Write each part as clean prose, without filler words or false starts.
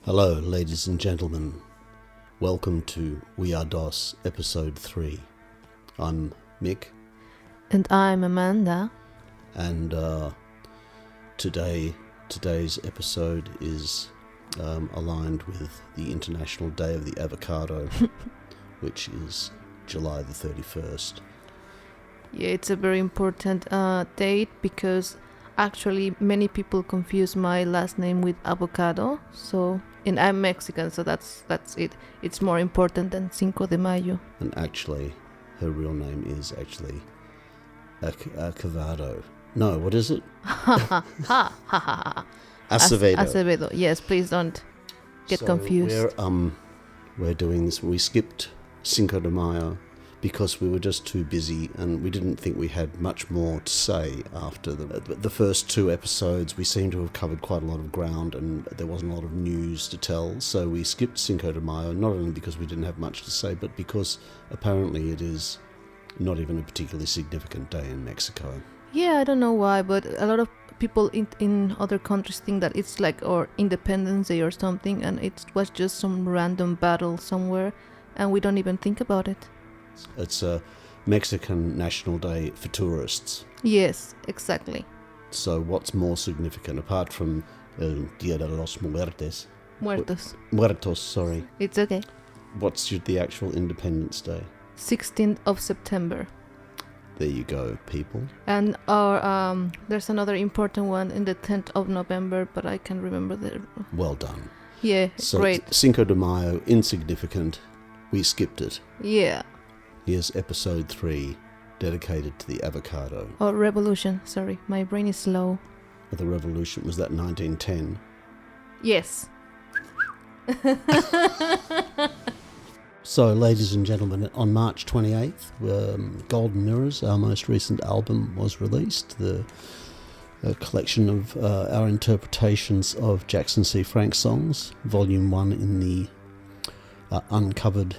Hello, ladies and gentlemen. Welcome to We Are DOS, Episode 3. I'm Mick. And I'm Amanda. And today's episode is aligned with the International Day of the Avocado, which is July the 31st. Yeah, it's a very important date because actually many people confuse my last name with Avocado. And I'm Mexican, so that's it. It's more important than Cinco de Mayo. And actually, her real name is actually Avocado. No, what is it? Acevedo. Acevedo. Yes, please don't get confused. We're doing this. We skipped Cinco de Mayo because we were just too busy and we didn't think we had much more to say after the first two episodes. We seemed to have covered quite a lot of ground and there wasn't a lot of news to tell, so we skipped Cinco de Mayo, not only because we didn't have much to say, but because apparently it is not even a particularly significant day in Mexico. Yeah, I don't know why, but a lot of people in other countries think that it's like our Independence Day or something, and it was just some random battle somewhere, and we don't even think about it. It's a Mexican National Day for tourists. Yes, exactly. So what's more significant, apart from El Dia de los Muertos? Muertos, sorry. It's okay. What's the actual Independence Day? 16th of September. There you go, people. And our there's another important one in the 10th of November, but I can't remember the... Well done. Yeah, so great. Cinco de Mayo, insignificant. We skipped it. Yeah. Here's episode 3, dedicated to the avocado. Oh, revolution. Sorry, my brain is slow. The revolution, was that 1910? Yes. So, ladies and gentlemen, on March 28th, Golden Mirrors, our most recent album, was released. A collection of our interpretations of Jackson C. Frank songs, Volume 1 in the Uncovered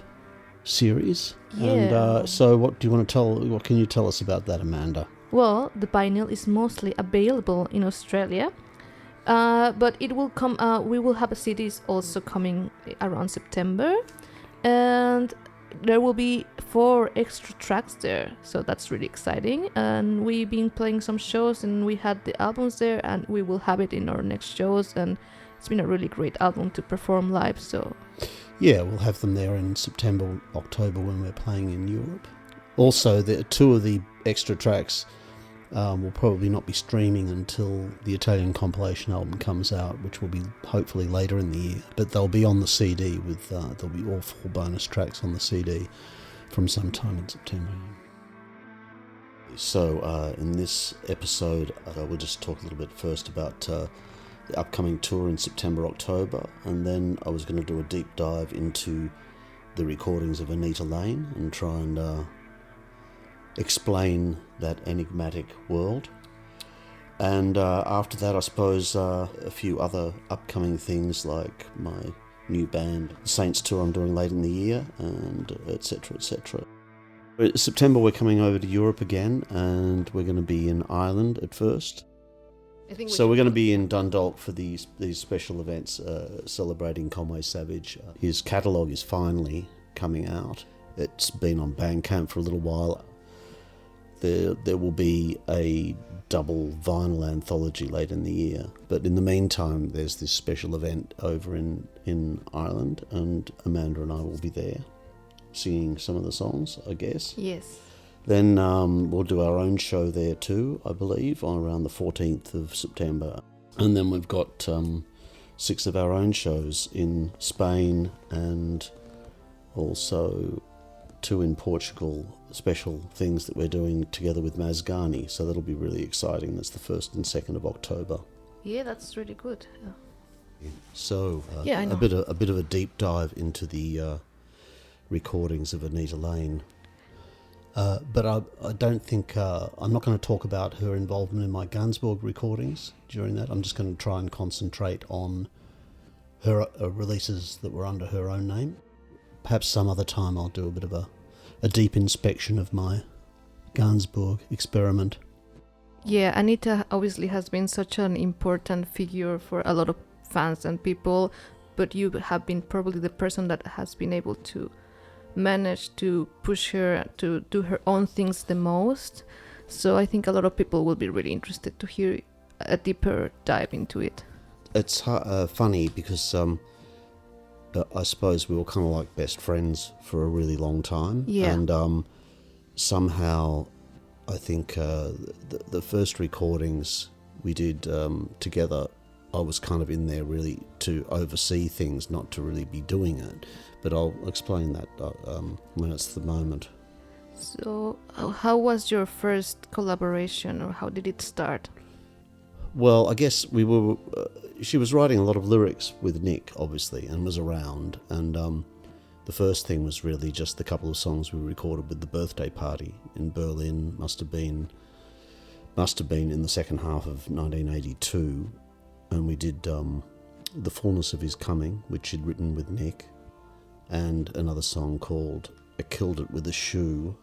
series. Yeah. And so what can you tell us about that, Amanda? Well, the vinyl is mostly available in Australia, but it will come. We will have CDs also coming around September, and there will be 4 extra tracks there, so that's really exciting. And we've been playing some shows, and we had the albums there, and we will have it in our next shows. And it's been a really great album to perform live. So. Yeah, we'll have them there in September, October when we're playing in Europe. Also, 2 of the extra tracks will probably not be streaming until the Italian compilation album comes out, which will be hopefully later in the year. But they'll be on the CD there'll be all 4 bonus tracks on the CD from sometime in September. So in this episode, we'll just talk a little bit first about the upcoming tour in September, October, and then I was going to do a deep dive into the recordings of Anita Lane and try and explain that enigmatic world. And after that, I suppose a few other upcoming things like my new band, the Saints tour I'm doing late in the year, and etc, etc. September, we're coming over to Europe again, and we're going to be in Ireland at first. We're going to be in Dundalk for these special events celebrating Conway Savage. His catalogue is finally coming out. It's been on Bandcamp for a little while. There will be a double vinyl anthology late in the year. But in the meantime, there's this special event over in Ireland, and Amanda and I will be there singing some of the songs, I guess. Yes. Then we'll do our own show there too, I believe, on around the 14th of September. And then we've got 6 of our own shows in Spain and also 2 in Portugal, special things that we're doing together with Mazgani. So that'll be really exciting. That's the 1st and 2nd of October. Yeah, that's really good. Yeah. So I know. a bit of a deep dive into the recordings of Anita Lane. But I don't think... I'm not going to talk about her involvement in my Gainsbourg recordings during that. I'm just going to try and concentrate on her releases that were under her own name. Perhaps some other time I'll do a bit of a deep inspection of my Gainsbourg experiment. Yeah, Anita obviously has been such an important figure for a lot of fans and people, but you have been probably the person that has been able to manage to push her to do her own things the most. So I think a lot of people will be really interested to hear a deeper dive into it. It's funny because I suppose we were kind of like best friends for a really long time. Yeah. And somehow I think the first recordings we did together, I was kind of in there really to oversee things, not to really be doing it. But I'll explain that when it's the moment. So how was your first collaboration, or how did it start? Well, I guess we were. She was writing a lot of lyrics with Nick, obviously, and was around. And the first thing was really just the couple of songs we recorded with the birthday party in Berlin. Must have been in the second half of 1982, and we did "The Fullness of His Coming," which she'd written with Nick, and another song called "I Killed It with a Shoe,"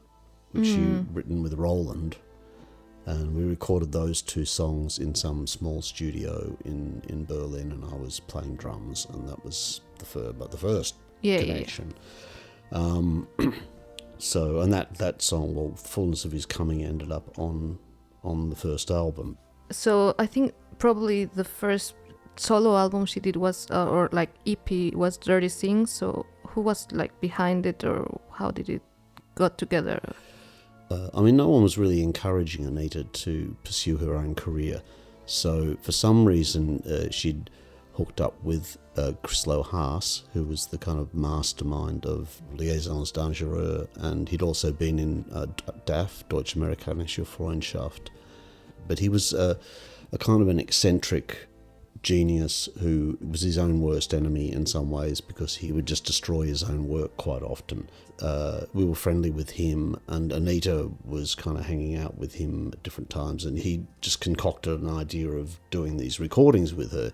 which she'd written with Roland. And we recorded those two songs in some small studio in Berlin, and I was playing drums, and that was the first connection. Yeah. So, and that song, well, "Fullness of His Coming," ended up on the first album. So I think probably the first solo album she did was, or like EP, was Dirty Things. So who was like behind it, or how did it got together? I mean, no one was really encouraging Anita to pursue her own career. So for some reason, she'd hooked up with Chryslo Haas, who was the kind of mastermind of Liaisons Dangereux, and he'd also been in DAF, Deutsche Amerikanische Freundschaft. But he was a kind of an eccentric genius who was his own worst enemy in some ways, because he would just destroy his own work quite often. We were friendly with him, and Anita was kind of hanging out with him at different times, and he just concocted an idea of doing these recordings with her.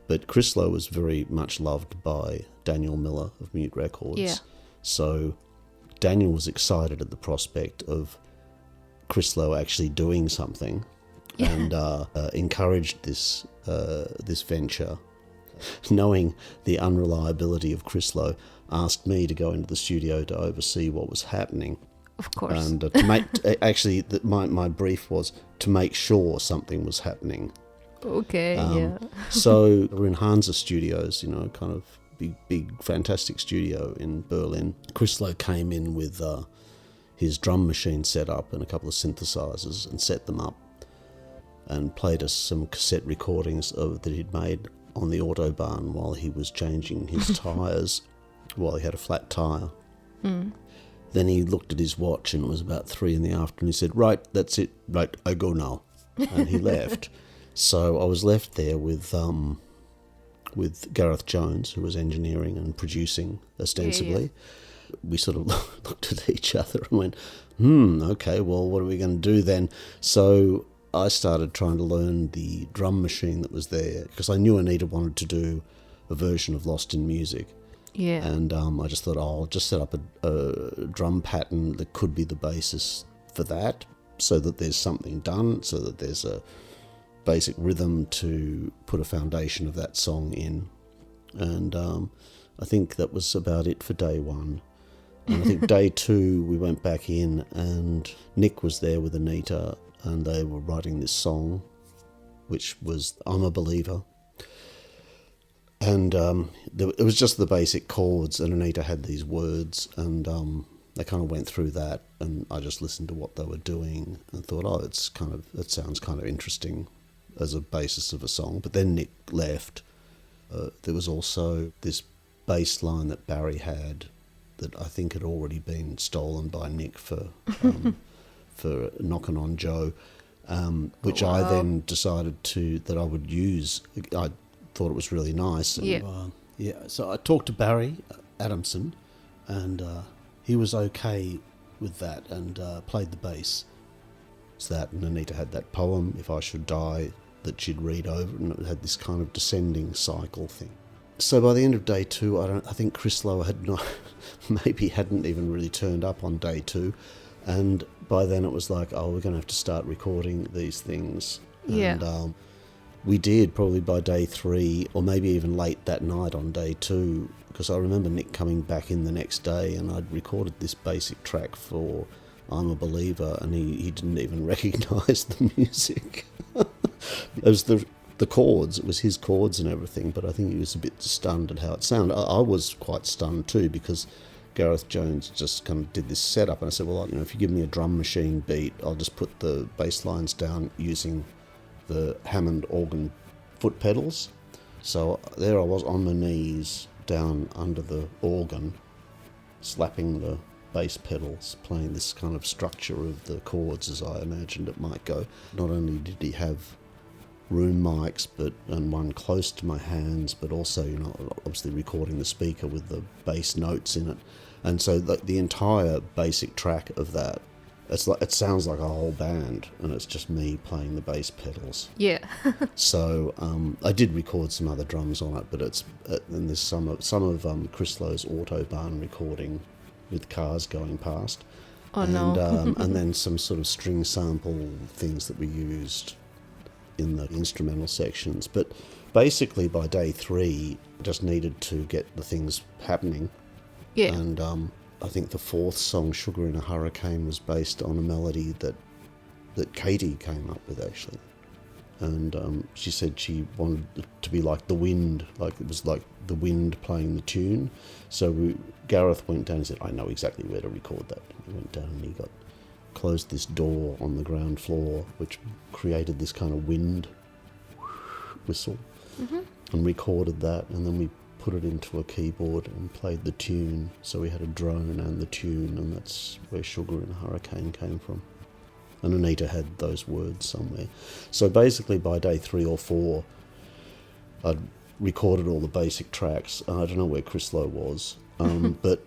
But Chryslo was very much loved by Daniel Miller of Mute Records. Yeah. So Daniel was excited at the prospect of Chryslo actually doing something, and encouraged this venture. Knowing the unreliability of Chryslo, asked me to go into the studio to oversee what was happening. Of course. And to make actually, my brief was to make sure something was happening. Okay. Yeah. So we're in Hansa Studios, kind of big, fantastic studio in Berlin. Chryslo came in with his drum machine set up and a couple of synthesizers, and set them up, and played us some cassette recordings that he'd made on the Autobahn while he was changing his tyres, while he had a flat tyre. Then he looked at his watch, and it was about 3 p.m. He said, "Right, that's it. Right, I go now." And he left. So I was left there with Gareth Jones, who was engineering and producing ostensibly. Yeah. We sort of looked at each other and went, okay, well, what are we going to do then? So I started trying to learn the drum machine that was there, because I knew Anita wanted to do a version of Lost in Music. Yeah. And I just thought, I'll just set up a drum pattern that could be the basis for that, so that there's something done, so that there's a basic rhythm to put a foundation of that song in. And I think that was about it for day one. And I think day two we went back in, and Nick was there with Anita, and they were writing this song, which was "I'm a Believer." And it was just the basic chords, and Anita had these words, and they kind of went through that, and I just listened to what they were doing and thought, it sounds kind of interesting as a basis of a song. But then Nick left. There was also this bass line that Barry had that I think had already been stolen by Nick for Knockin' on Joe, which I then decided that I would use. I thought it was really nice. And, so I talked to Barry Adamson, and he was okay with that, and played the bass. It's that, and Anita had that poem, "If I Should Die," that she'd read over, and it had this kind of descending cycle thing. So by the end of day two, I think Chryslo hadn't even really turned up on day two, and by then it was like, we're going to have to start recording these things. Yeah. And We did, probably by day 3, or maybe even late that night on day 2, because I remember Nick coming back in the next day and I'd recorded this basic track for I'm a Believer, and he didn't even recognise the music. It was the chords, it was his chords and everything, but I think he was a bit stunned at how it sounded. I was quite stunned too, because Gareth Jones just kind of did this setup, and I said, well, if you give me a drum machine beat, I'll just put the bass lines down using the Hammond organ foot pedals. So there I was on my knees down under the organ, slapping the bass pedals, playing this kind of structure of the chords as I imagined it might go. Not only did he have room mics and one close to my hands, but also obviously recording the speaker with the bass notes in it, and so the entire basic track of that, it sounds like a whole band, and it's just me playing the bass pedals. Yeah. So I did record some other drums on it, but and there's some of Chris Lowe's Autobahn recording with cars going past. Oh, no. And then some sort of string sample things that we used in the instrumental sections. But basically by day 3, I just needed to get the things happening. Yeah. And I think the 4th song, Sugar in a Hurricane, was based on a melody that Katie came up with, actually. And she said she wanted it to be like the wind, like it was like the wind playing the tune. So Gareth went down and said, I know exactly where to record that. He went down and he closed this door on the ground floor, which created this kind of wind whistle, and recorded that, and then we put it into a keyboard and played the tune. So we had a drone and the tune, and that's where Sugar in a Hurricane came from. And Anita had those words somewhere. So basically by day 3 or 4, I'd recorded all the basic tracks. I don't know where Chris Lowe was, but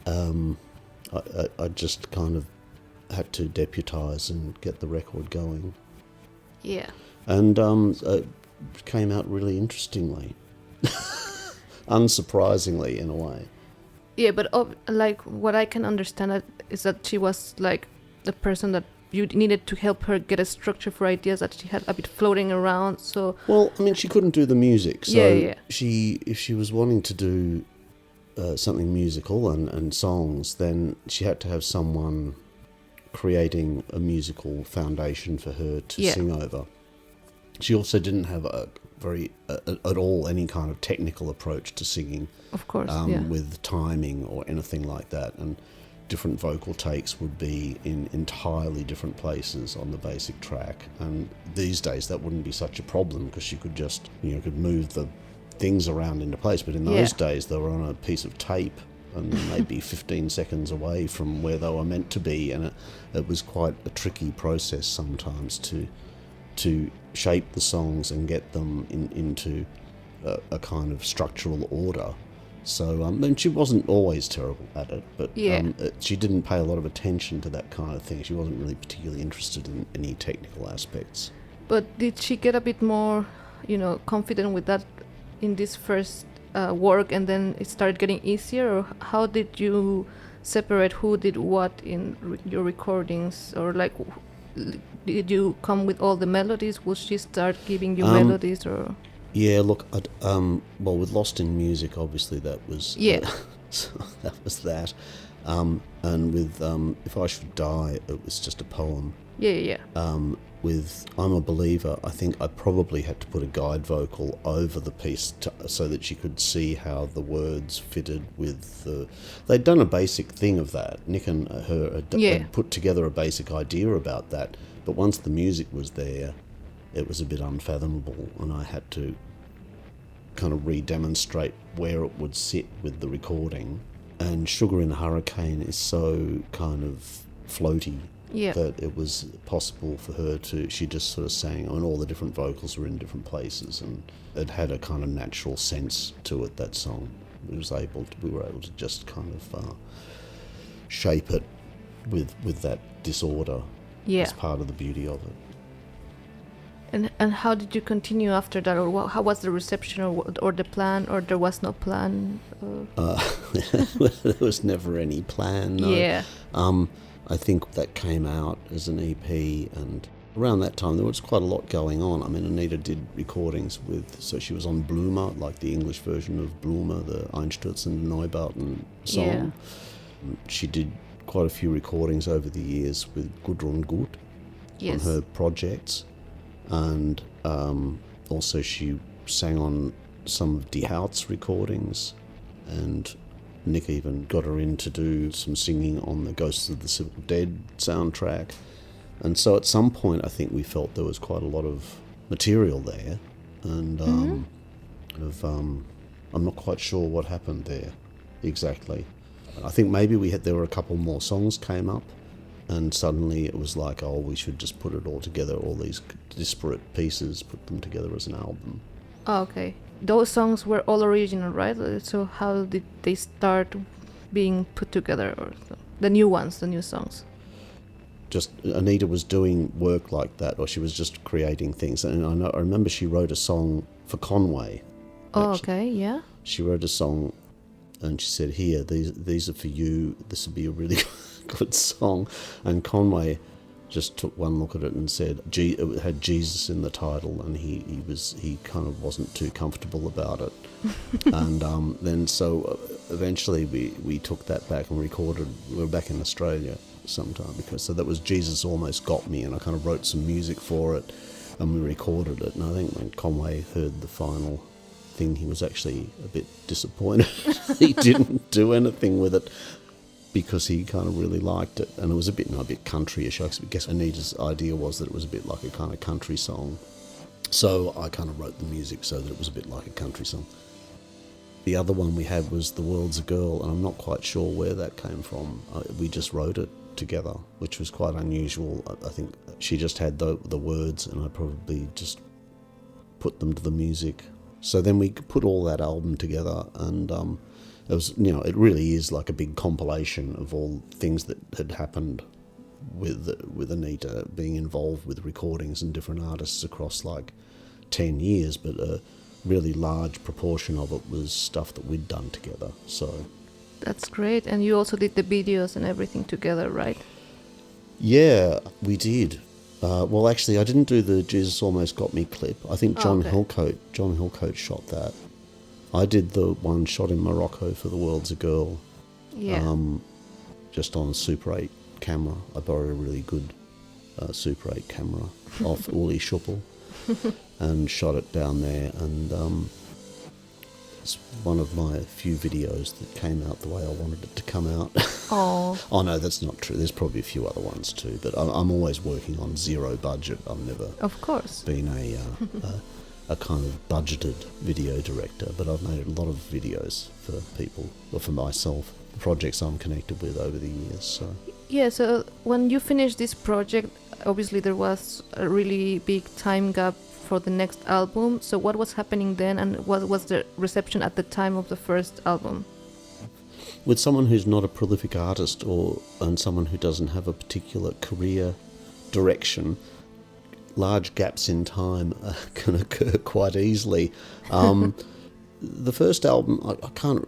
I just kind of had to deputise and get the record going. Yeah. And it came out really interestingly. Unsurprisingly, in a way. Yeah, but like what I can understand is that she was like the person that you needed to help her get a structure for ideas that she had a bit floating around. So well, I mean, she couldn't do the music, so yeah. if she was wanting to do something musical and songs, then she had to have someone creating a musical foundation for her to sing over. She also didn't have at all any kind of technical approach to singing, of course, with timing or anything like that, and different vocal takes would be in entirely different places on the basic track. And these days that wouldn't be such a problem, because you could just could move the things around into place, but in those days they were on a piece of tape and maybe 15 seconds away from where they were meant to be, and it was quite a tricky process sometimes to shape the songs and get them into a kind of structural order. So, and she wasn't always terrible at it, but she didn't pay a lot of attention to that kind of thing. She wasn't really particularly interested in any technical aspects. But did she get a bit more, confident with that in this first work, and then it started getting easier? Or how did you separate who did what in your recordings? Or like, did you come with all the melodies? Will she start giving you melodies? Or yeah, look, well, with Lost in Music, obviously that was so that was that, and with If I Should Die, it was just a poem. With I'm a Believer, I think I probably had to put a guide vocal over the piece so that she could see how the words fitted with the... They'd done a basic thing of that. Nick and her had put together a basic idea about that, but once the music was there, it was a bit unfathomable, and I had to kind of re-demonstrate where it would sit with the recording. And Sugar in a Hurricane is so kind of floaty that it was possible for her to... She just sort of sang, and all the different vocals were in different places, and it had a kind of natural sense to it, that song. We were able to just kind of shape it with that disorder as part of the beauty of it. And how did you continue after that, or how was the reception, or the plan, or there was no plan? There was never any plan. No. Yeah. I think that came out as an EP, and around that time there was quite a lot going on. I mean, Anita did recordings so she was on Bloomer, like the English version of Bloomer, the Einstürzen Neubauten song. Yeah. She did quite a few recordings over the years with Gudrun Gut on her projects, and also she sang on some of Die Hout's recordings, and Nick even got her in to do some singing on the Ghosts of the Civil Dead soundtrack. And so at some point I think we felt there was quite a lot of material there, and I'm not quite sure what happened there exactly. I think maybe there were a couple more songs came up, and suddenly it was like, oh, we should just put it all together, all these disparate pieces, put them together as an album. Oh, okay. Those songs were all original, right? So how did they start being put together, or the new ones, the new songs? Just Anita was doing work like that, or she was just creating things. And I remember she wrote a song for Conway. Oh, okay, yeah. She wrote a song, and she said, "Here, these are for you. This would be a really good song." And Conway just took one look at it and said, it had Jesus in the title, and he kind of wasn't too comfortable about it. And then so eventually we took that back and recorded. We were back in Australia sometime, so that was Jesus Almost Got Me, and I kind of wrote some music for it, and we recorded it. And I think when Conway heard the final thing, he was actually a bit disappointed. He didn't do anything with it, because he kind of really liked it, and it was a bit countryish. I guess Anita's idea was that it was a bit like a kind of country song, so I kind of wrote the music so that it was a bit like a country song. The other one we had was The World's a Girl, and I'm not quite sure where that came from. We just wrote it together, which was quite unusual. I think she just had the words, and I probably just put them to the music. So then we put all that album together, and it was, it really is like a big compilation of all things that had happened with Anita being involved with recordings and different artists across like 10 years, but a really large proportion of it was stuff that we'd done together. So that's great. And you also did the videos and everything together, right? Yeah, we did. Well, actually, I didn't do the Jesus Almost Got Me clip. I think John Hillcoat shot that. I did the one shot in Morocco for The World's a Girl. Yeah. Just on a Super 8 camera. I borrowed a really good Super 8 camera off Uli Schuppel and shot it down there. And it's one of my few videos that came out the way I wanted it to come out. Oh. Oh, no, that's not true. There's probably a few other ones too, but I'm always working on zero budget. I've never been a kind of budgeted video director, but I've made a lot of videos for people, or for myself, the projects I'm connected with over the years. So yeah, so when you finished this project, obviously there was a really big time gap for the next album. So what was happening then, and what was the reception at the time of the first album? With someone who's not a prolific artist, and someone who doesn't have a particular career direction, large gaps in time can occur quite easily. The first album,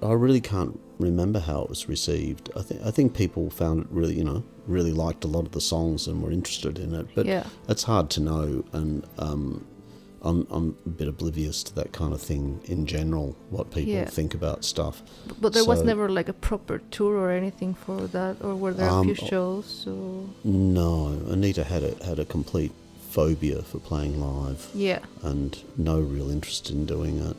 I really can't remember how it was received. I think people found it really, really liked a lot of the songs and were interested in it. But it's hard to know, and I'm a bit oblivious to that kind of thing in general, what people think about stuff. But there was never like a proper tour or anything for that, or were there a few shows? So no, Anita had a complete phobia for playing live. Yeah. And no real interest in doing it.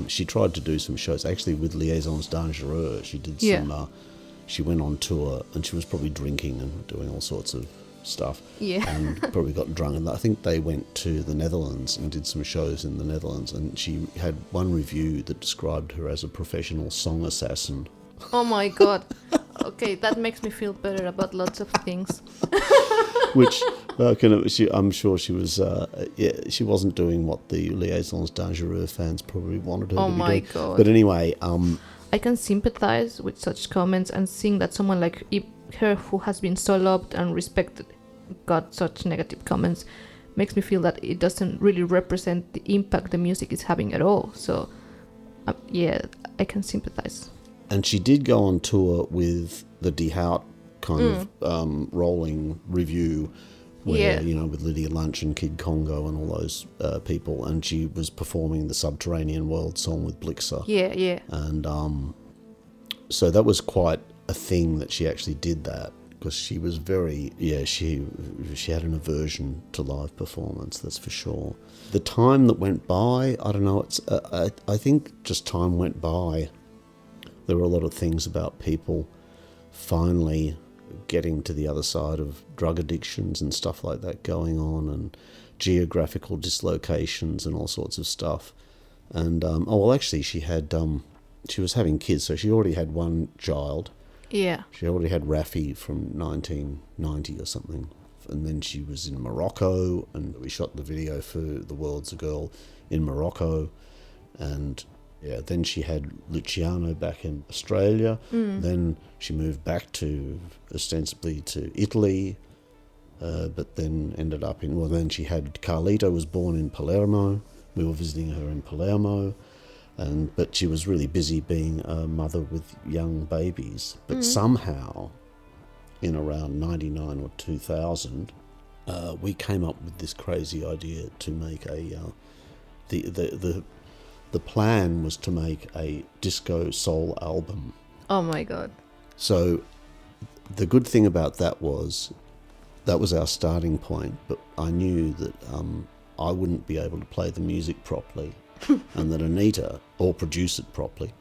She tried to do some shows, actually with Liaisons Dangereux. She did some. She went on tour, and she was probably drinking and doing all sorts of stuff. Yeah. And probably got drunk. And I think they went to the Netherlands and did some shows in the Netherlands. And she had one review that described her as a professional song assassin. Oh my God. Okay, that makes me feel better about lots of things. Which I'm sure she was. She wasn't doing what the Liaisons Dangereux fans probably wanted her to be doing. Oh my God! But anyway, I can sympathize with such comments, and seeing that someone like her, who has been so loved and respected, got such negative comments, makes me feel that it doesn't really represent the impact the music is having at all. So, I can sympathize. And she did go on tour with the Die Hout kind of rolling review where, with Lydia Lunch and Kid Congo and all those people, and she was performing the Subterranean World song with Blixer. Yeah. And so that was quite a thing that she actually did that, because she was very, she had an aversion to live performance, that's for sure. The time that went by, I don't know, I think just time went by. There were a lot of things about people finally getting to the other side of drug addictions and stuff like that going on, and geographical dislocations and all sorts of stuff. And, actually she was having kids, so she already had one child. Yeah. She already had Rafi from 1990 or something. And then she was in Morocco, and we shot the video for The World's a Girl in Morocco. And then she had Luciano back in Australia. Then she moved back ostensibly to Italy, but then ended up then she had Carlito was born in Palermo. We were visiting her in Palermo. But she was really busy being a mother with young babies. But somehow, in around 99 or 2000, we came up with this crazy idea to make the plan was to make a disco soul album. Oh my God. So the good thing about that was our starting point, but I knew that I wouldn't be able to play the music properly. And that Anita, or produce it properly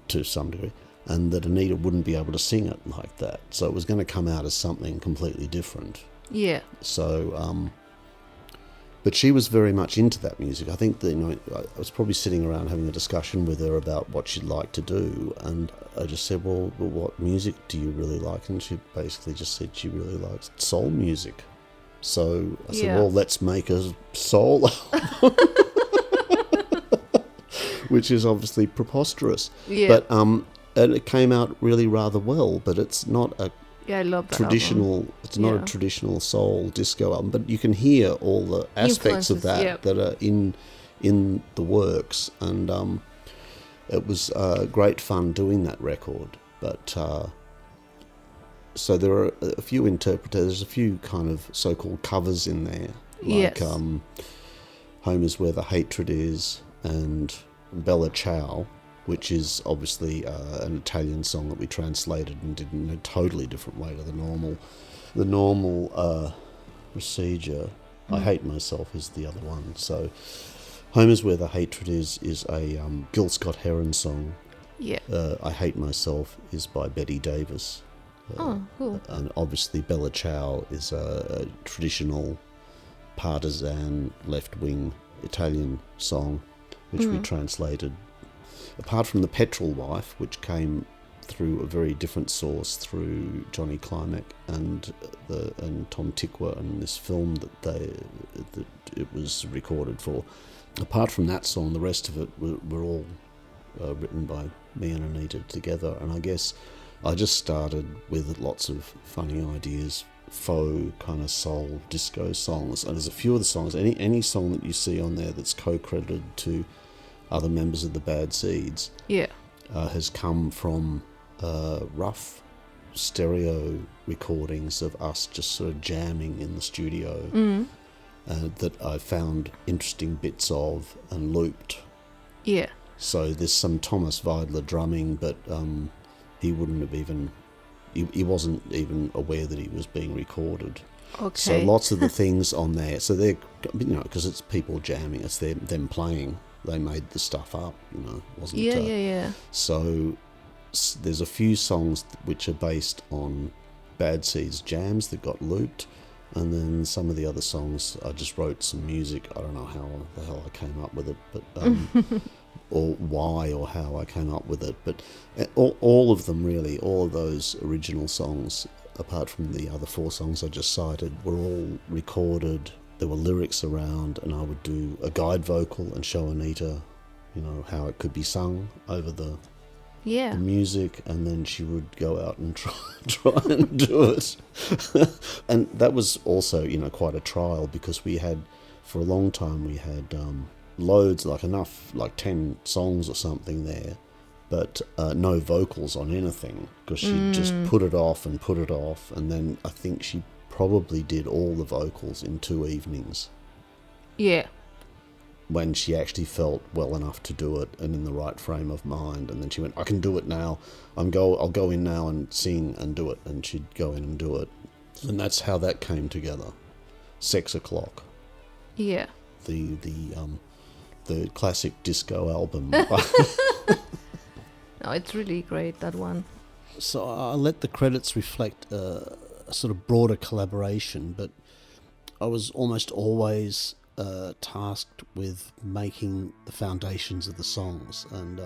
to some degree, and that Anita wouldn't be able to sing it like that. So it was going to come out as something completely different. Yeah. So, but she was very much into that music. I think that, I was probably sitting around having a discussion with her about what she'd like to do, and I just said, well, what music do you really like? And she basically just said she really likes soul music. So I said, well, let's make a soul album. Which is obviously preposterous. Yeah. But and it came out really rather well, but it's not a I love that traditional album. It's not a traditional soul disco album, but you can hear all the aspects of that that are in the works, and it was great fun doing that record. But so there are a few interpreters, there's a few kind of so-called covers in there, like Home is Where the Hatred Is, and Bella Ciao, which is obviously an Italian song that we translated and did in a totally different way to the normal procedure. I Hate Myself is the other one. So Home is Where the Hatred Is a Gil Scott-Heron song. Yeah. I Hate Myself is by Betty Davis. Cool. And obviously Bella Ciao is a traditional partisan left-wing Italian song, which we translated. Apart from The Petrol Wife, which came through a very different source, through Johnny Klimek and Tom Tikwa, and this film that it was recorded for. Apart from that song, the rest of it were all written by me and Anita together. And I guess I just started with lots of funny ideas, faux kind of soul disco songs, and there's a few of the songs, any song that you see on there that's co-credited to other members of the Bad Seeds has come from rough stereo recordings of us just sort of jamming in the studio that I found interesting bits of and looped. Yeah. So there's some Thomas Weidler drumming, but he wouldn't have even... He wasn't even aware that he was being recorded. Okay. So lots of the things on there. So they're, because it's people jamming, it's them playing. They made the stuff up, wasn't it? Yeah. So there's a few songs which are based on Bad Seeds jams that got looped, and then some of the other songs I just wrote some music. I don't know how the hell I came up with it, but or why or how I came up with it. But all of them really, all of those original songs, apart from the other 4 songs I just cited, were all recorded. There were lyrics around, and I would do a guide vocal and show Anita, how it could be sung over the music, and then she would go out and try and do it. And that was also, quite a trial, because we had, for a long time, we had loads, like 10 songs or something there, but no vocals on anything, because she'd just put it off, and then I think she probably did all the vocals in 2 evenings Yeah. when she actually felt well enough to do it and in the right frame of mind. And then she went, I can do it now. I'll go in now and sing and do it. And she'd go in and do it. And that's how that came together. Sex O'Clock. Yeah. The classic disco album. No, it's really great, that one. So I'll let the credits reflect a sort of broader collaboration, but I was almost always tasked with making the foundations of the songs, and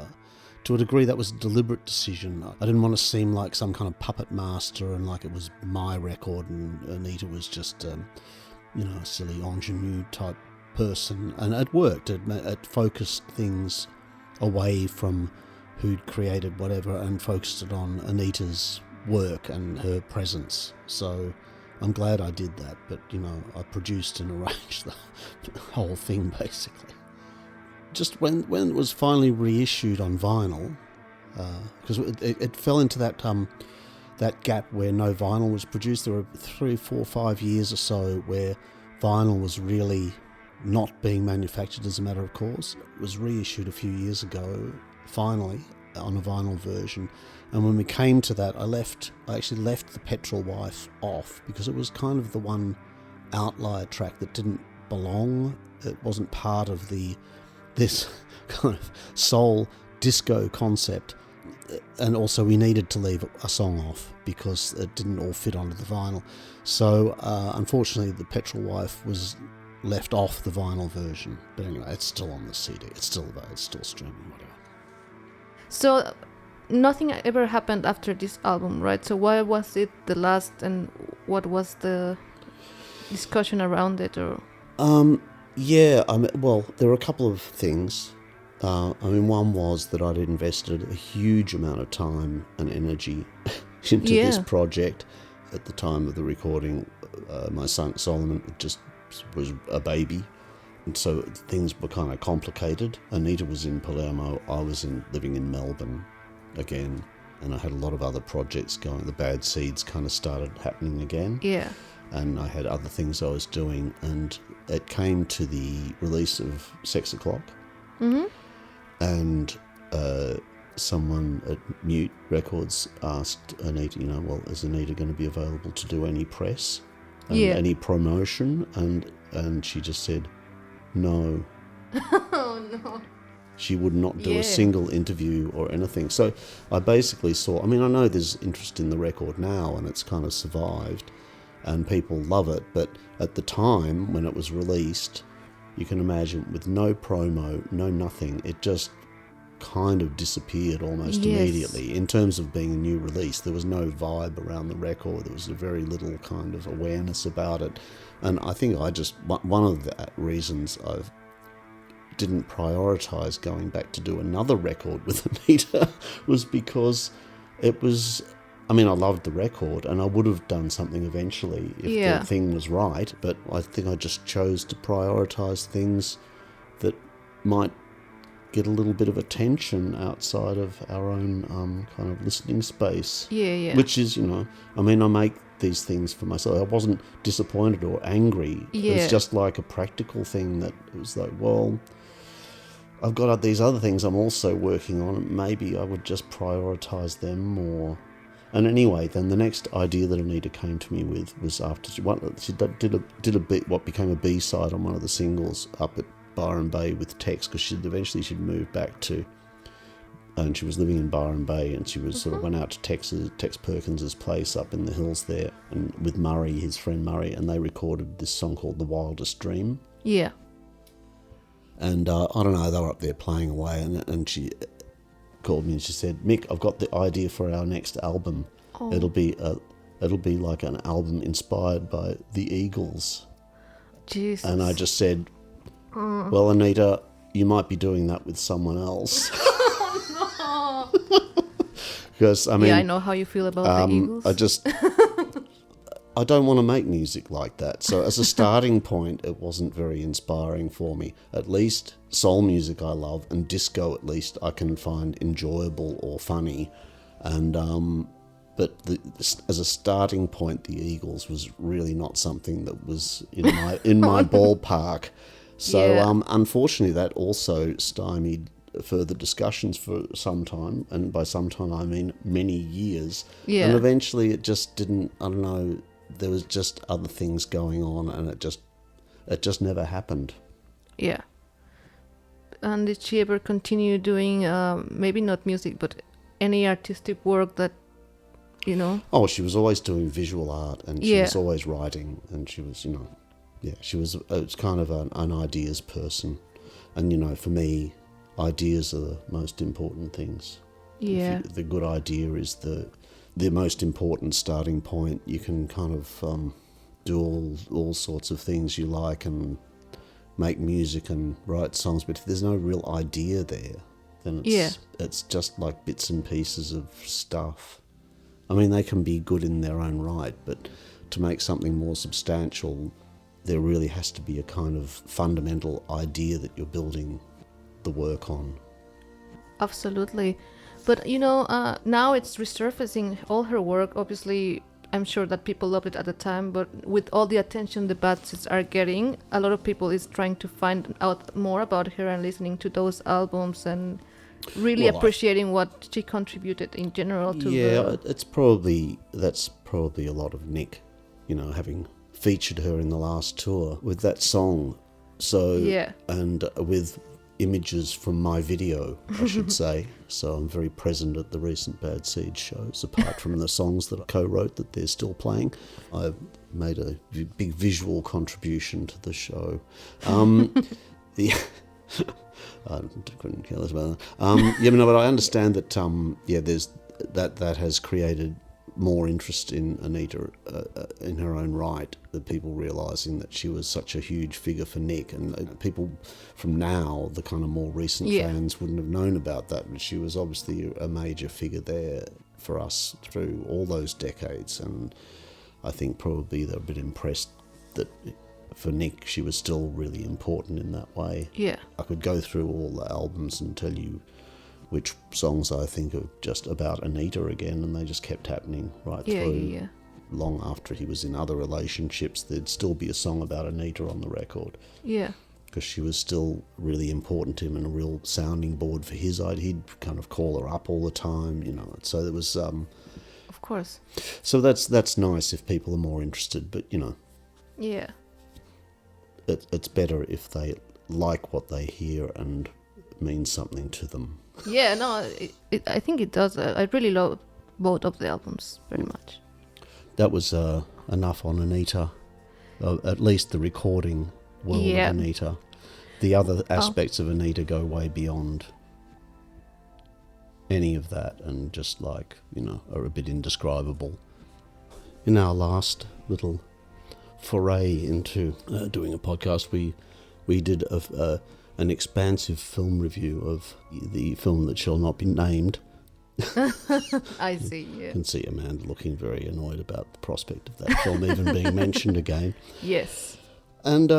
to a degree that was a deliberate decision. I didn't want to seem like some kind of puppet master and like it was my record and Anita was just a silly ingenue type person, and it worked. It focused things away from who'd created whatever and focused it on Anita's work and her presence. So I'm glad I did that, but I produced and arranged the whole thing basically. Just when it was finally reissued on vinyl, because it fell into that gap where no vinyl was produced. There were 3, 4, 5 years or so where vinyl was really not being manufactured as a matter of course. It was reissued a few years ago, finally, on a vinyl version. And when we came to that, I actually left The Petrol Wife off because it was kind of the one outlier track that didn't belong. It wasn't part of this kind of soul disco concept. And also we needed to leave a song off because it didn't all fit onto the vinyl. So unfortunately The Petrol Wife was left off the vinyl version. But anyway, it's still on the CD. It's still streaming, whatever. So nothing ever happened after this album, right? So why was it the last, and what was the discussion around it? Or yeah, well, there were a couple of things. One was that I'd invested a huge amount of time and energy into this project. At the time of the recording, my son Solomon just was a baby, and so things were kind of complicated. Anita was in Palermo, I was living in Melbourne again, and I had a lot of other projects going. The Bad Seeds kind of started happening again. Yeah. And I had other things I was doing, and it came to the release of Sex O'Clock. Mm-hmm. And someone at Mute Records asked Anita, well, is Anita going to be available to do any press and any promotion? And she just said, no. Oh, no. She would not do a single interview or anything. So I basically saw, I know there's interest in the record now and it's kind of survived and people love it. But at the time when it was released, you can imagine with no promo, no nothing, it just kind of disappeared almost immediately. In terms of being a new release, there was no vibe around the record. There was a very little kind of awareness about it. And I think one of the reasons I didn't prioritise going back to do another record with Anita was because it was, I loved the record and I would have done something eventually if the thing was right, but I think I just chose to prioritise things that might get a little bit of attention outside of our own kind of listening space. Yeah. Which is, I make these things for myself. I wasn't disappointed or angry. Yeah. It's just like a practical thing that it was like, well, I've got these other things I'm also working on. Maybe I would just prioritise them more. And anyway, then the next idea that Anita came to me with was after she did a bit what became a B-side on one of the singles up at Byron Bay with Tex, because she'd moved back to, and she was living in Byron Bay, and she was sort of went out to Tex Perkins's place up in the hills there, and with Murray, his friend Murray, and they recorded this song called The Wildest Dream. Yeah. And I don't know, they were up there playing away, and she called me and she said, Mick, I've got the idea for our next album. Oh. It'll be like an album inspired by the Eagles. Jesus. And I just said, well, Anita, you might be doing that with someone else. Oh, no. Because, I know how you feel about the Eagles. I don't want to make music like that. So as a starting point, it wasn't very inspiring for me. At least soul music I love, and disco at least I can find enjoyable or funny. And But as a starting point, the Eagles was really not something that was in my ballpark. So unfortunately, that also stymied further discussions for some time, and by some time I mean many years. Yeah. And eventually it just didn't, I don't know, there was just other things going on, and it just never happened. Yeah. And did she ever continue doing, maybe not music, but any artistic work that, you know? Oh, she was always doing visual art, and she was always writing, and she was, she was kind of an ideas person. And, for me, ideas are the most important things. Yeah. The good idea is the most important starting point. You can kind of do all sorts of things you like and make music and write songs, but if there's no real idea there, then it's just like bits and pieces of stuff. I mean, they can be good in their own right, but to make something more substantial, there really has to be a kind of fundamental idea that you're building the work on. Absolutely. But now it's resurfacing, all her work. Obviously, I'm sure that people loved it at the time, but with all the attention the Batsits are getting, a lot of people is trying to find out more about her and listening to those albums and really appreciating what she contributed in general to that's probably a lot of Nick, having featured her in the last tour with that song. So and with images from my video, I should say. So I'm very present at the recent Bad Seed shows, apart from the songs that I co-wrote that they're still playing. I made a big visual contribution to the show. I couldn't care less about that. But I understand that there's that has created more interest in Anita in her own right, the people realising that she was such a huge figure for Nick, and people from now, the kind of more recent fans, wouldn't have known about that, but she was obviously a major figure there for us through all those decades, and I think probably they're a bit impressed that for Nick she was still really important in that way. Yeah. I could go through all the albums and tell you which songs I think are just about Anita again, and they just kept happening right through. Yeah. Long after he was in other relationships, there'd still be a song about Anita on the record. Yeah. Because she was still really important to him and a real sounding board for his idea. He'd kind of call her up all the time, So there was... of course. So that's nice if people are more interested, but, Yeah. It's better if they like what they hear and it means something to them. Yeah, no, I think it does. I really love both of the albums very much. That was enough on Anita, at least the recording world of Anita. The other aspects of Anita go way beyond any of that and just are a bit indescribable. In our last little foray into doing a podcast, we did an expansive film review of the film that shall not be named. I see, yeah. You can see Amanda looking very annoyed about the prospect of that film even being mentioned again. Yes. And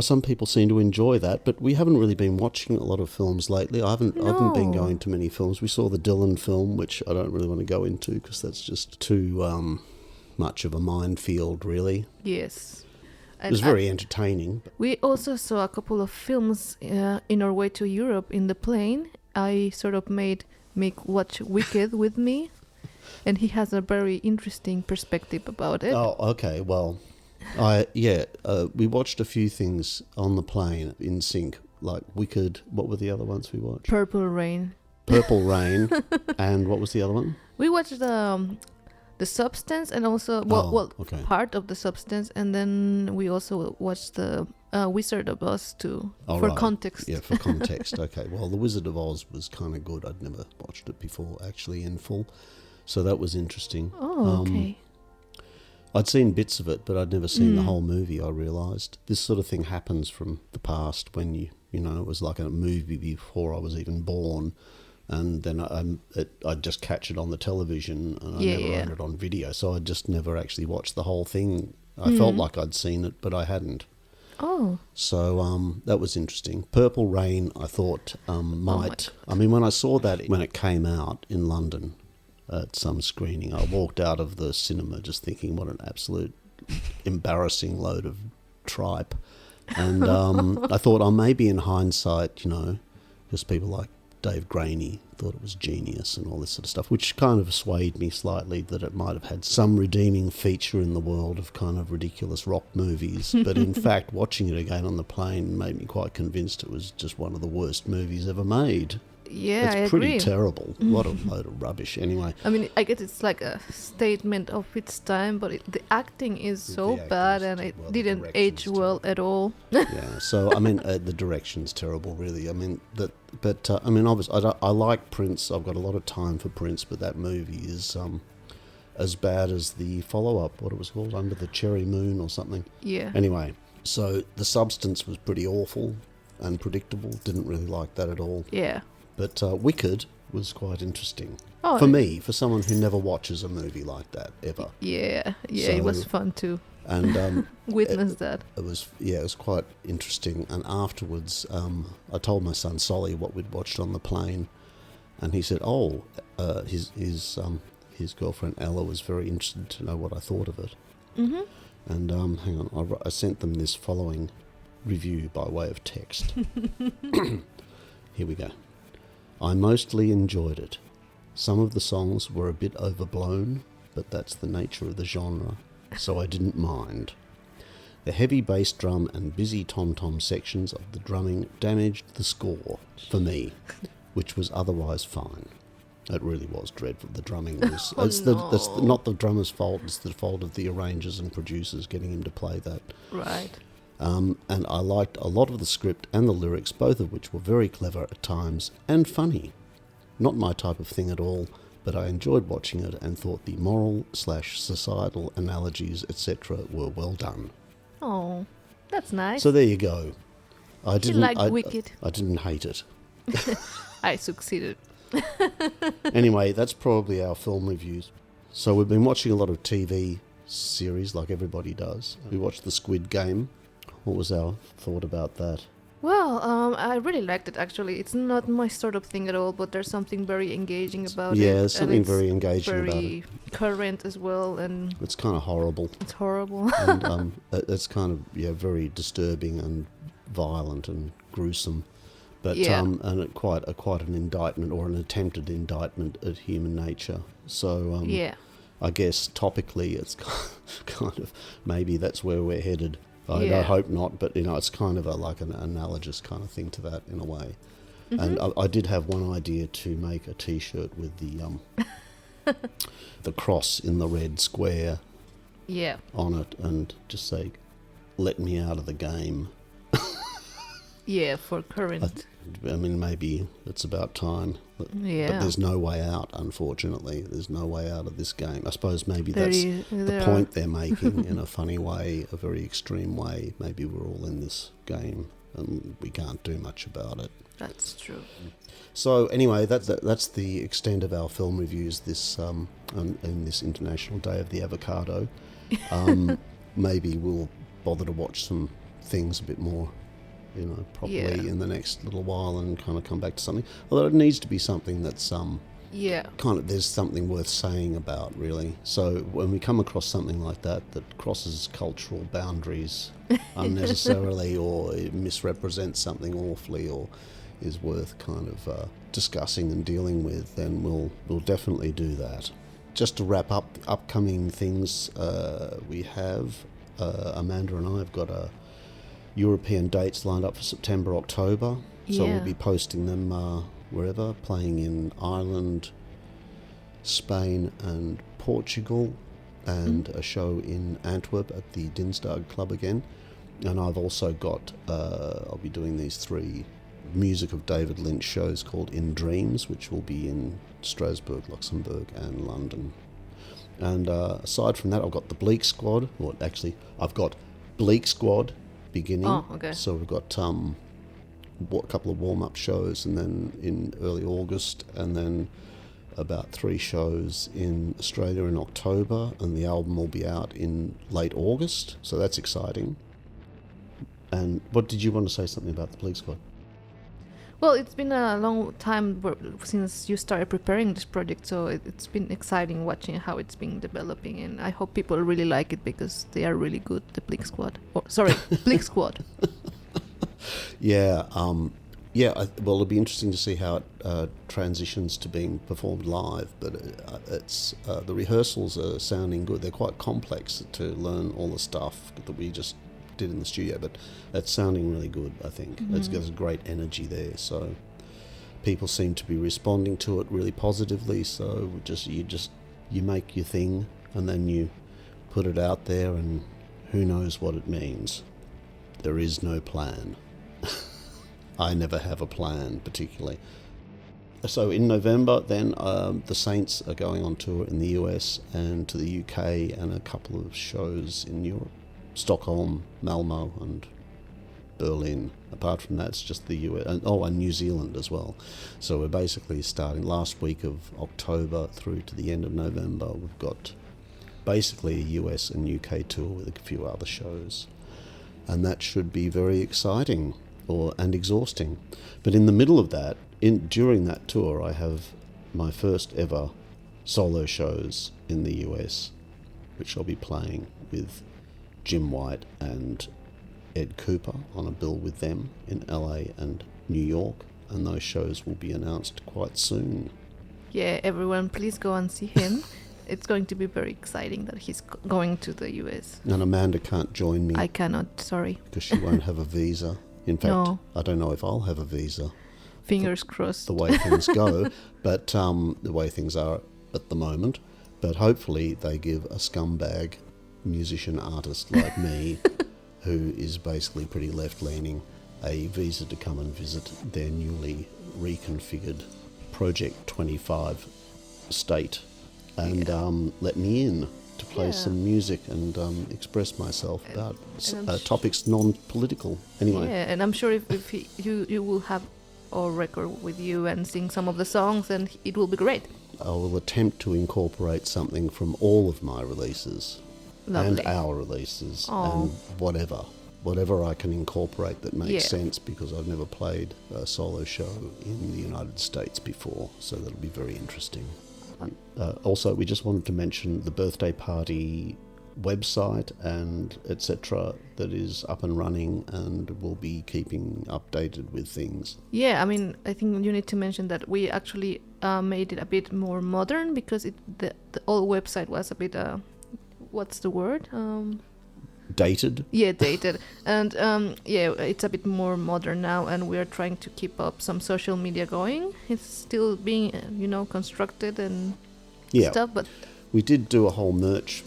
some people seem to enjoy that, but we haven't really been watching a lot of films lately. I haven't been going to many films. We saw the Dylan film, which I don't really want to go into because that's just too much of a minefield, really. Yes. It was very entertaining. We also saw a couple of films in our way to Europe in the plane. I sort of made Mick watch Wicked with me, and he has a very interesting perspective about it. Oh, okay. Well, we watched a few things on the plane in sync, like Wicked. What were the other ones we watched? Purple Rain. And what was the other one? We watched the Substance, and also part of the Substance, and then we also watched the Wizard of Oz too, for context. Yeah, for context. Okay, well, the Wizard of Oz was kind of good. I'd never watched it before, actually, in full, so that was interesting. Oh, okay. I'd seen bits of it, but I'd never seen the whole movie. I realised this sort of thing happens from the past when it was like a movie before I was even born. And then I'd just catch it on the television, and I never owned it on video, so I just never actually watched the whole thing. I felt like I'd seen it, but I hadn't. Oh. So that was interesting. Purple Rain, I thought might... I mean, when I saw that, when it came out in London, at some screening. I walked out of the cinema just thinking, what an absolute embarrassing load of tripe. And I thought, maybe in hindsight, because people like Dave Graney thought it was genius and all this sort of stuff, which kind of swayed me slightly that it might have had some redeeming feature in the world of kind of ridiculous rock movies. But in fact, watching it again on the plane made me quite convinced it was just one of the worst movies ever made. Yeah, it's pretty terrible. What a load of rubbish. Anyway, I mean, I guess it's like a statement of its time, but the acting is so bad, and it didn't age well at all. Yeah, so I mean, the direction's terrible, really. I mean, obviously, I like Prince. I've got a lot of time for Prince, but that movie is as bad as the follow-up. What it was called, Under the Cherry Moon or something. Yeah. Anyway, so the substance was pretty awful and predictable. Didn't really like that at all. Yeah. But Wicked was quite interesting. Oh, for me, for someone who never watches a movie like that, ever. Yeah, it was fun too. And witness that. It was quite interesting. And afterwards, I told my son Solly what we'd watched on the plane, and he said, his girlfriend Ella was very interested to know what I thought of it. Mm-hmm. And hang on, I sent them this following review by way of text. Here we go. I mostly enjoyed it. Some of the songs were a bit overblown, but that's the nature of the genre, so I didn't mind. The heavy bass drum and busy tom-tom sections of the drumming damaged the score, for me, which was otherwise fine. It really was dreadful. The drumming was... That's not the drummer's fault, it's the fault of the arrangers and producers getting him to play that. Right. And I liked a lot of the script and the lyrics, both of which were very clever at times and funny. Not my type of thing at all, but I enjoyed watching it and thought the moral/societal analogies, etc., were well done. Oh, that's nice. So there you go. I didn't Wicked. I didn't hate it. I succeeded. Anyway, that's probably our film reviews. So we've been watching a lot of TV series like everybody does. We watched The Squid Game. What was our thought about that? Well, I really liked it, actually. It's not my sort of thing at all, but there's something very engaging about it. Yeah, there's something very engaging about it. Very current as well, and... It's kind of horrible. It's horrible. And it's kind of, very disturbing and violent and gruesome. But, and quite an indictment, or an attempted indictment at human nature. So, I guess topically it's kind of, maybe that's where we're headed. I hope not, but it's kind of like an analogous kind of thing to that in a way. Mm-hmm. And I did have one idea to make a T-shirt with the cross in the red square on it, and just say, "Let me out of the game." Yeah, for current. I mean, maybe it's about time. But there's no way out, unfortunately. There's no way out of this game. I suppose maybe that's the point they're making in a funny way, a very extreme way. Maybe we're all in this game and we can't do much about it. That's true. So anyway, that's the extent of our film reviews this on this International Day of the Avocado. Maybe we'll bother to watch some things a bit more properly in the next little while and kind of come back to something. Although it needs to be something that's kind of, there's something worth saying about, really. So when we come across something like that crosses cultural boundaries unnecessarily, or it misrepresents something awfully, or is worth kind of discussing and dealing with, then we'll definitely do that. Just to wrap up upcoming things, we have Amanda and I have got a European dates lined up for September, October. So we'll be posting them wherever, playing in Ireland, Spain and Portugal, and a show in Antwerp at the Dinsdag Club again. And I've also got, I'll be doing these 3 music of David Lynch shows called In Dreams, which will be in Strasbourg, Luxembourg and London. And aside from that, I've got the Bleak Squad, I've got Bleak Squad beginning. Oh, okay. So we've got a couple of warm-up shows, and then in early August, and then about 3 shows in Australia in October, and the album will be out in late August, so that's exciting. And what did you want to say something about the Bleak Squad? Well, it's been a long time since you started preparing this project, so it's been exciting watching how it's been developing, and I hope people really like it because they are really good, the Blick Squad. Blick Squad. Yeah, well, it'll be interesting to see how it transitions to being performed live, but it's the rehearsals are sounding good. They're quite complex to learn all the stuff that we just did in the studio, but it's sounding really good, I think. There's great energy there, so people seem to be responding to it really positively, so you make your thing and then you put it out there and who knows what it means. There is no plan. I never have a plan, particularly. So in November, then the Saints are going on tour in the US and to the UK and a couple of shows in Europe. Stockholm, Malmo and Berlin. Apart from that, it's just the US, and New Zealand as well. So we're basically starting last week of October through to the end of November. We've got basically a US and UK tour with a few other shows. And that should be very exciting and exhausting. But in the middle of that, during that tour, I have my first ever solo shows in the US, which I'll be playing with Jim White and Ed Cooper on a bill with them in LA and New York, and those shows will be announced quite soon. Yeah, everyone, please go and see him. It's going to be very exciting that he's going to the US. And Amanda can't join me. I cannot, sorry. Because she won't have a visa. In fact, No. I don't know if I'll have a visa. Fingers crossed. The way things go, but the way things are at the moment. But hopefully they give a scumbag musician artist like me, who is basically pretty left-leaning, a visa to come and visit their newly reconfigured Project 25 state and let me in to play some music and express myself about topics non-political. Anyway. Yeah, and I'm sure if you will have a record with you and sing some of the songs, then it will be great. I will attempt to incorporate something from all of my releases. Lovely. And our releases. Aww. And whatever I can incorporate that makes sense, because I've never played a solo show in the United States before, so that'll be very interesting. Also, we just wanted to mention the birthday party website and etc. that is up and running, and we'll be keeping updated with things. Yeah, I mean, I think you need to mention that we actually made it a bit more modern, because the old website was a bit what's the word? Dated? Yeah, dated. And it's a bit more modern now, and we're trying to keep up some social media going. It's still being, constructed and stuff, but we did do a whole merch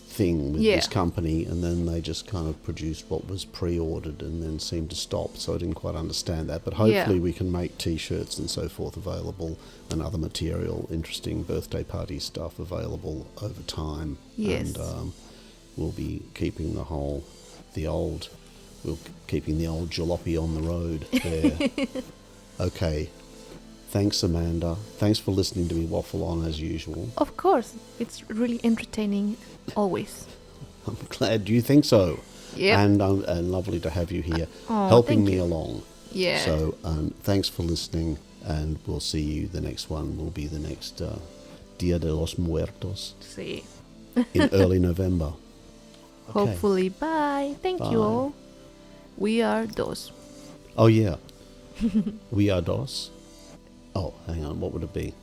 thing with this company, and then they just kind of produced what was pre-ordered and then seemed to stop, so I didn't quite understand that. But hopefully we can make t-shirts and so forth available, and other material, interesting birthday party stuff available over time. Yes. And we'll be keeping the old jalopy on the road there. Okay. Thanks, Amanda. Thanks for listening to me waffle on as usual. Of course. It's really entertaining, always. I'm glad you think so. Yeah. And lovely to have you here, helping me along. Yeah. So thanks for listening, and we'll see you. The next one will be the next Dia de los Muertos. See. In early November. Okay. Hopefully. Bye. Thank you all. We are DOS. Oh, yeah. We are DOS. Oh, hang on. What would it be?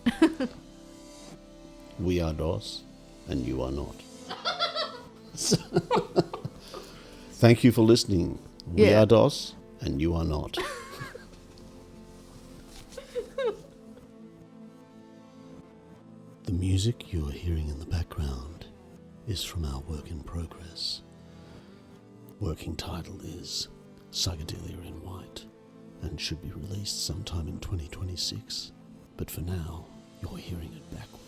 We are DOS, and you are not. Thank you for listening. We are DOS, and you are not. The music you are hearing in the background is from our work in progress. Working title is Psychedelia in White, and should be released sometime in 2026. But for now, you're hearing it backwards.